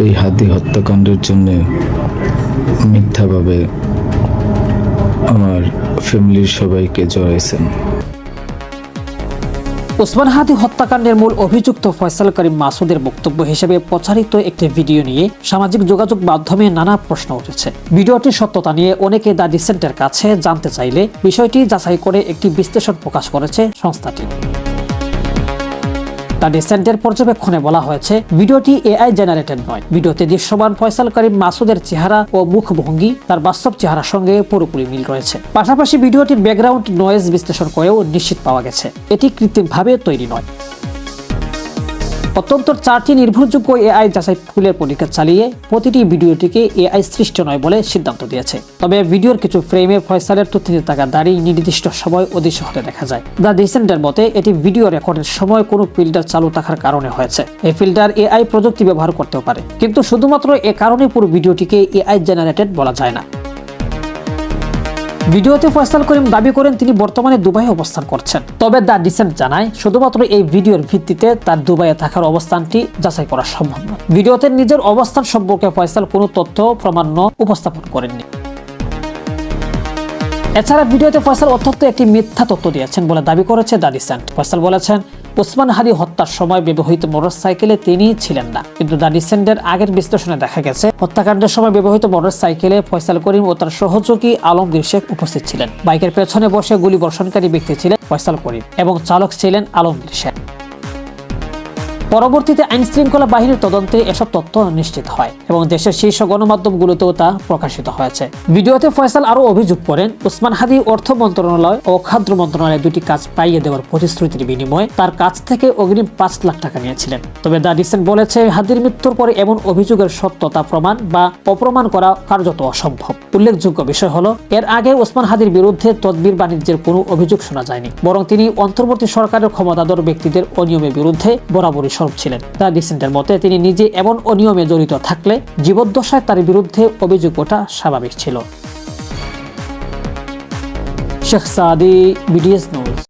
এই হাদি হত্যাকাণ্ডের জন্য মিথ্যাভাবে আমার ফ্যামিলির সবাইকে জড়াইছেন। ওসমান হাদি হত্যাকাণ্ডের মূল অভিযুক্ত ফয়সাল করিম মাসুদের বক্তব্য হিসেবে প্রচারিত একটি ভিডিও নিয়ে সামাজিক যোগাযোগ মাধ্যমে নানা প্রশ্ন উঠেছে। ভিডিওটির সত্যতা নিয়ে অনেকে দ্য ডিসেন্টের কাছে জানতে চাইলে বিষয়টি যাচাই করে একটি বিশ্লেষণ প্রকাশ করেছে সংস্থাটি। দ্য ডিসেন্টের পর্যবেক্ষণে বলা হয়েছে, ভিডিওটি এআই জেনারেটেড নয়। ভিডিওতে দৃশ্যমান ফয়সাল করিম মাসুদের চেহারা ও মুখভঙ্গি তার বাস্তব চেহারার সঙ্গে পুরোপুরি মিল রয়েছে। পাশাপাশি ভিডিওটির ব্যাকগ্রাউন্ড নয়েজ বিশ্লেষণ করেও নিশ্চিত পাওয়া গেছে এটি কৃত্রিমভাবে তৈরি নয়। অত্যন্ত 4টি নির্ভরযোগ্য এআই যাচাই টুলের পরীক্ষা চালিয়ে প্রতিটি ভিডিওটিকে এআই সৃষ্ট নয় বলে সিদ্ধান্ত দিয়েছে। তবে ভিডিওর কিছু ফ্রেমে ফয়সালের তুর্তিতে থাকা দাড়ি নির্দিষ্ট সময় অদৃশ্য হতে দেখা যায়। দ্য ডিসেন্টের মতে এটি ভিডিও রেকর্ডের সময় কোনো ফিল্টার চালু থাকার কারণে হয়েছে। এই ফিল্টার এআই প্রযুক্তি ব্যবহার করতেও পারে, কিন্তু শুধুমাত্র এ কারণে পুরো ভিডিওটিকে এআই জেনারেটেড বলা যায় না। ভিডিওতে ফয়সাল করিম দাবি করেন তিনি বর্তমানে দুবাইয়ে অবস্থান করছেন। তবে দ্য ডিসেন্ট জানায় শুধুমাত্র এই ভিডিওর ভিত্তিতে তার দুবাইয়ে থাকার অবস্থানটি যাচাই করা সম্ভব নয়। ভিডিওতে নিজের অবস্থান সম্পর্কে ফয়সাল কোনো তথ্য প্রমাণ উপস্থাপন করেননি। এছাড়া ভিডিওতে ফয়সাল অত্যন্ত একটি মিথ্যা তথ্য দিয়েছেন বলে দাবি করেছে দ্য ডিসেন্ট। ফয়সাল বলেছেন ওসমান হাদি হত্যার সময় ব্যবহৃত মোটরসাইকেলে তিনি ছিলেন না, কিন্তু দ্য ডিসেন্টের আগের বিশ্লেষণে দেখা গেছে হত্যাকাণ্ডের সময় ব্যবহৃত মোটরসাইকেলে ফয়সাল করিম ও তার সহযোগী আলমগীর শেখ উপস্থিত ছিলেন। বাইকের পেছনে বসে গুলি বর্ষণকারী ব্যক্তি ছিলেন ফয়সাল করিম এবং চালক ছিলেন আলমগীর শেখ। পরবর্তীতে আইন শৃঙ্খলা বাহিনীর তদন্তে এসব তথ্য নিশ্চিত হয় এবং দেশের শীর্ষ গণমাধ্যমগুলোতেও তা প্রকাশিত হয়েছে। ভিডিওতে ফয়সাল আরও অভিযোগ করেন ওসমান হাদি অর্থ মন্ত্রণালয় ও খাদ্য মন্ত্রণালয়ে দুটি কাজ পাইয়ে দেওয়ার প্রতিশ্রুতির বিনিময়ে তার কাছ থেকে অগ্রিম 5 লাখ টাকা নিয়েছিলেন। তবে দ্য ডিসেন্ট বলেছে হাদির মৃত্যুর পরে এমন অভিযোগের সত্যতা প্রমাণ বা অপ্রমাণ করা কার্যত অসম্ভব। উল্লেখযোগ্য বিষয় হলো এর আগে ওসমান হাদির বিরুদ্ধে তদবির বাণিজ্যের কোনো অভিযোগ শোনা যায়নি, বরং তিনি অন্তর্বর্তী সরকারের ক্ষমতাধর ব্যক্তিদের অনিয়মের বিরুদ্ধে বরাবরই ছিলেন। দ্য ডিসেন্টের মতে তিনি নিজে এমন অনিয়মে জড়িত থাকলে জীবদ্দশায় তার বিরুদ্ধে অভিযোগ ওঠা স্বাভাবিক ছিল। শেখ সাদি, বিডিএস নিউজ।